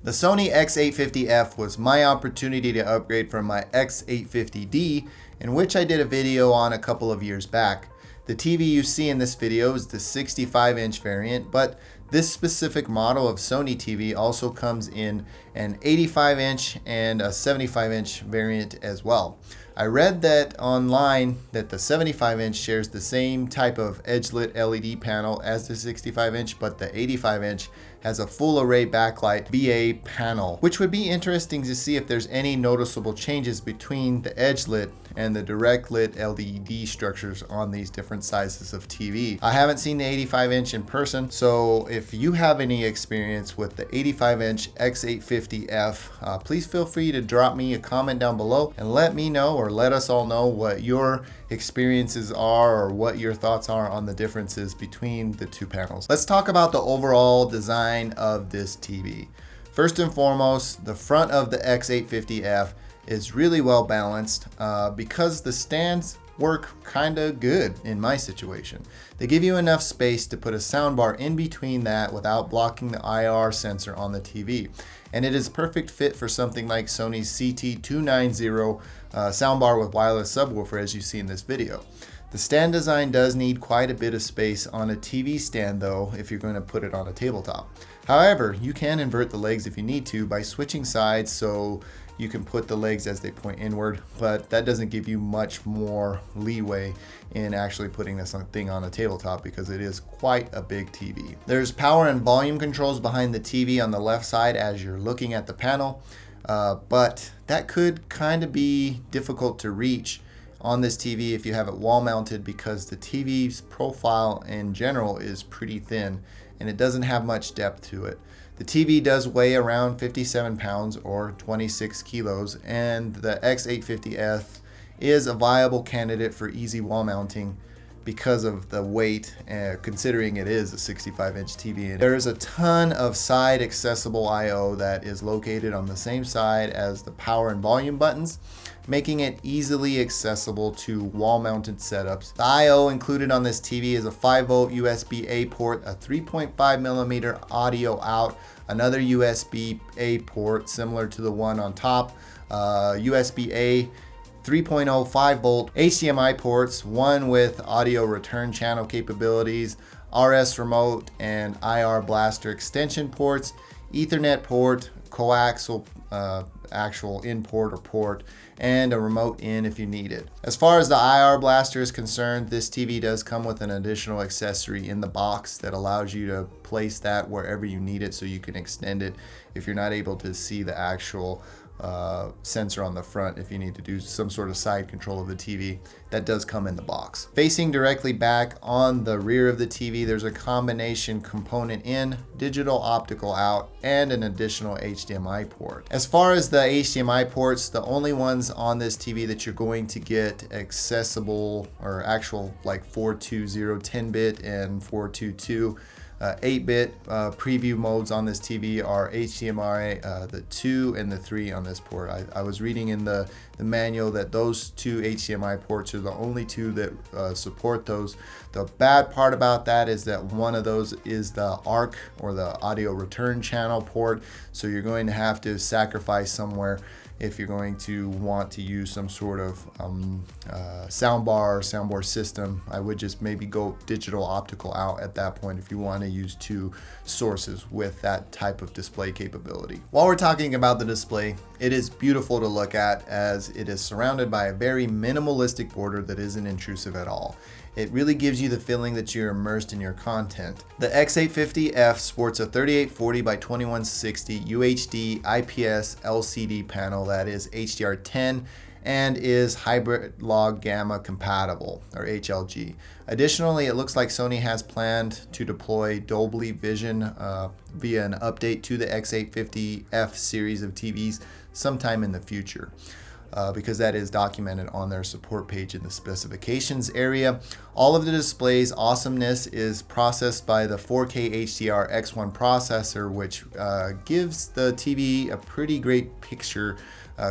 The Sony X850F was my opportunity to upgrade from my X850D, in which I did a video on a couple of years back. The TV you see in this video is the 65-inch variant, but this specific model of Sony TV also comes in an 85-inch and a 75-inch variant as well. I read that online that the 75-inch shares the same type of edge-lit LED panel as the 65-inch, but the 85-inch has a full array backlight VA panel, which would be interesting to see if there's any noticeable changes between the edge-lit and the direct lit LED structures on these different sizes of TV. I haven't seen the 85-inch in person, so if you have any experience with the 85-inch X850F, please feel free to drop me a comment down below and let me know, or let us all know, what your experiences are or what your thoughts are on the differences between the two panels. Let's talk about the overall design of this TV. First and foremost, the front of the X850F is really well balanced because the stands work kind of good in my situation. They give you enough space to put a soundbar in between that without blocking the IR sensor on the TV. And it is a perfect fit for something like Sony's CT290 soundbar with wireless subwoofer, as you see in this video. The stand design does need quite a bit of space on a TV stand though, if you're going to put it on a tabletop. However, you can invert the legs if you need to by switching sides, so you can put the legs as they point inward, but that doesn't give you much more leeway in actually putting this thing on a tabletop because it is quite a big TV. There's power and volume controls behind the TV on the left side as you're looking at the panel, but that could kind of be difficult to reach on this TV if you have it wall mounted, because the TV's profile in general is pretty thin and it doesn't have much depth to it. The TV does weigh around 57 pounds or 26 kilos, and the X850F is a viable candidate for easy wall mounting because of the weight, considering it is a 65-inch TV. There is a ton of side accessible I/O that is located on the same side as the power and volume buttons, making it easily accessible to wall-mounted setups. The I/O included on this TV is a 5-volt USB-A port, a 3.5mm audio out, another USB-A port similar to the one on top, USB-A 3.0 5-volt HDMI ports, one with audio return channel capabilities, RS remote and IR blaster extension ports, Ethernet port, coaxial actual in port or port, and a remote in if you need it. As far as the IR blaster is concerned, this TV does come with an additional accessory in the box that allows you to place that wherever you need it, so you can extend it if you're not able to see the actual sensor on the front. If you need to do some sort of side control of the TV, that does come in the box. Facing directly back on the rear of the TV, there's a combination component in, digital optical out, and an additional HDMI port. As far as the HDMI ports, the only ones on this TV that you're going to get accessible or actual like 420 10-bit and 422 8-bit preview modes on this TV are HDMI, the 2 and the 3 on this port. I was reading in the manual that those two HDMI ports are the only two that support those. The bad part about that is that one of those is the ARC, or the audio return channel port, so you're going to have to sacrifice somewhere if you're going to want to use some sort of soundbar or soundbar system. I would just maybe go digital optical out at that point if you want to use two sources with that type of display capability. While we're talking about the display, it is beautiful to look at as it is surrounded by a very minimalistic border that isn't intrusive at all. It really gives you the feeling that you're immersed in your content. The X850F sports a 3840 by 2160 UHD IPS LCD panel that is HDR10 and is hybrid log gamma compatible, or HLG. Additionally, it looks like Sony has planned to deploy Dolby Vision via an update to the X850F series of TVs sometime in the future. Because that is documented on their support page in the specifications area. All of the display's awesomeness is processed by the 4K HDR X1 processor, which gives the TV a pretty great picture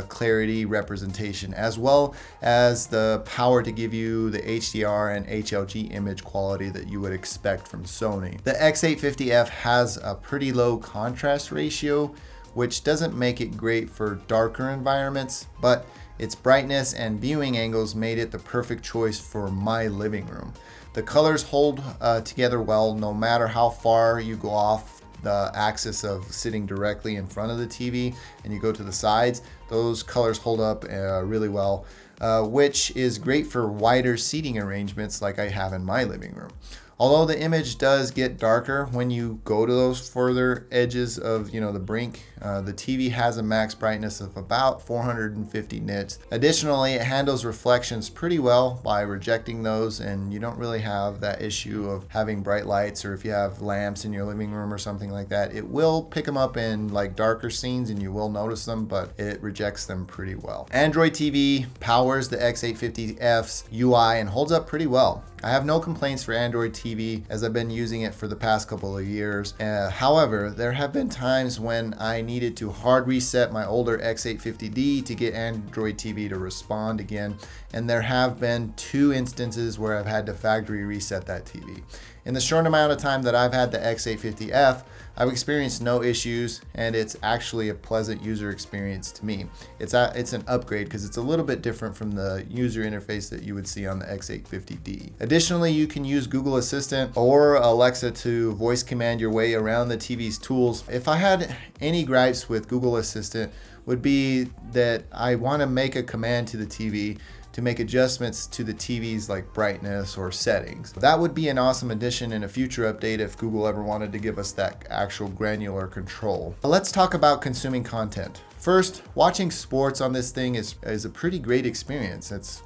clarity representation, as well as the power to give you the HDR and HLG image quality that you would expect from Sony. The X850F has a pretty low contrast ratio, which doesn't make it great for darker environments, but its brightness and viewing angles made it the perfect choice for my living room. The colors hold together well no matter how far you go off the axis of sitting directly in front of the TV and you go to the sides. Those colors hold up really well, which is great for wider seating arrangements like I have in my living room. Although the image does get darker when you go to those further edges of the brink, the TV has a max brightness of about 450 nits. Additionally, it handles reflections pretty well by rejecting those, and you don't really have that issue of having bright lights, or if you have lamps in your living room or something like that, it will pick them up in like darker scenes and you will notice them, but it rejects them pretty well. Android TV powers the X850F's UI and holds up pretty well. I have no complaints for Android TV as I've been using it for the past couple of years. However, there have been times when I needed to hard reset my older X850D to get Android TV to respond again, and there have been 2 instances where I've had to factory reset that TV. In the short amount of time that I've had the X850F, I've experienced no issues, and it's actually a pleasant user experience to me. It's an upgrade because it's a little bit different from the user interface that you would see on the X850D. Additionally, you can use Google Assistant or Alexa to voice command your way around the TV's tools. If I had any gripes with Google Assistant, would be that I want to make a command to the TV to make adjustments to the TV's like brightness or settings. That would be an awesome addition in a future update if Google ever wanted to give us that actual granular control. Let's talk about consuming content. First, watching sports on this thing is a pretty great experience. It's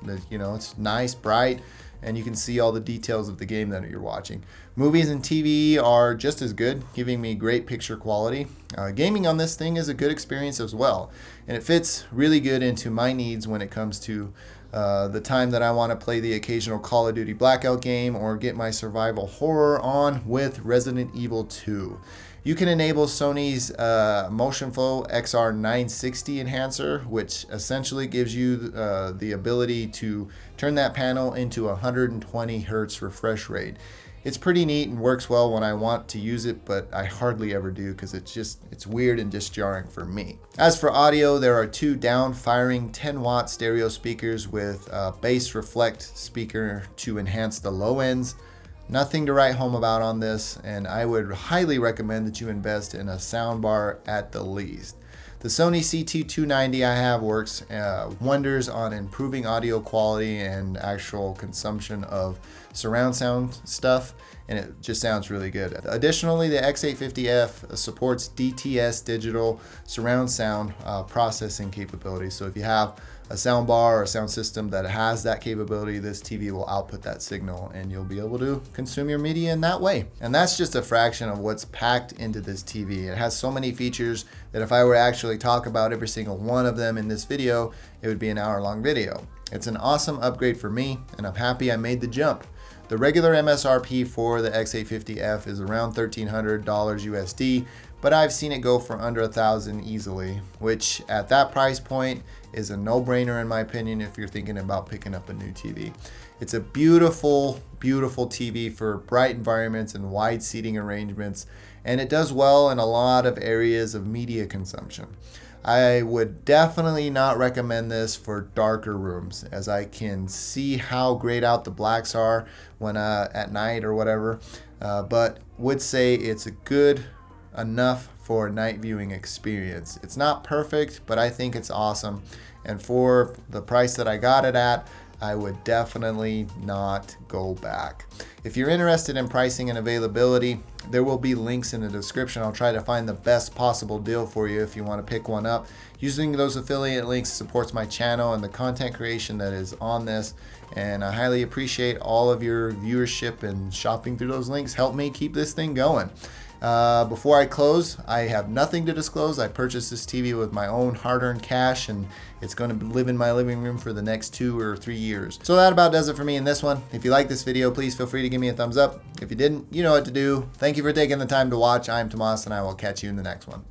nice, bright, and you can see all the details of the game that you're watching. Movies and TV are just as good, giving me great picture quality. Gaming on this thing is a good experience as well, and it fits really good into my needs when it comes to the time that I want to play the occasional Call of Duty Blackout game or get my survival horror on with Resident Evil 2. You can enable Sony's MotionFlow XR960 enhancer, which essentially gives you the ability to turn that panel into 120 Hertz refresh rate. It's pretty neat and works well when I want to use it, but I hardly ever do because it's weird and just jarring for me. As for audio, there are 2 down-firing 10-watt stereo speakers with a bass reflect speaker to enhance the low ends. Nothing to write home about on this, and I would highly recommend that you invest in a soundbar at the least. The Sony CT290 I have works wonders on improving audio quality and actual consumption of surround sound stuff, and it just sounds really good. Additionally, the X850F supports DTS digital surround sound processing capability. So if you have a soundbar or a sound system that has that capability, this TV will output that signal and you'll be able to consume your media in that way. And that's just a fraction of what's packed into this TV. It has so many features that if I were to actually talk about every single one of them in this video, it would be an hour-long video. It's an awesome upgrade for me, and I'm happy I made the jump. The regular MSRP for the X850F is around $1,300 USD, but I've seen it go for under $1,000 easily, which at that price point is a no-brainer in my opinion if you're thinking about picking up a new TV. It's a beautiful, beautiful TV for bright environments and wide seating arrangements, and it does well in a lot of areas of media consumption. I would definitely not recommend this for darker rooms, as I can see how grayed out the blacks are when at night or whatever, but would say it's a good enough for a night viewing experience. It's not perfect, but I think it's awesome, and for the price that I got it at, I would definitely not go back. If you're interested in pricing and availability, there will be links in the description. I'll try to find the best possible deal for you if you want to pick one up. Using those affiliate links supports my channel and the content creation that is on this, and I highly appreciate all of your viewership and shopping through those links. Help me keep this thing going. Before I close, I have nothing to disclose. I purchased this TV with my own hard-earned cash, and it's going to live in my living room for the next 2 or 3 years. So that about does it for me in this one. If you like this video, please feel free to give me a thumbs up. If you didn't, you know what to do. Thank you for taking the time to watch. I'm Tomas, and I will catch you in the next one.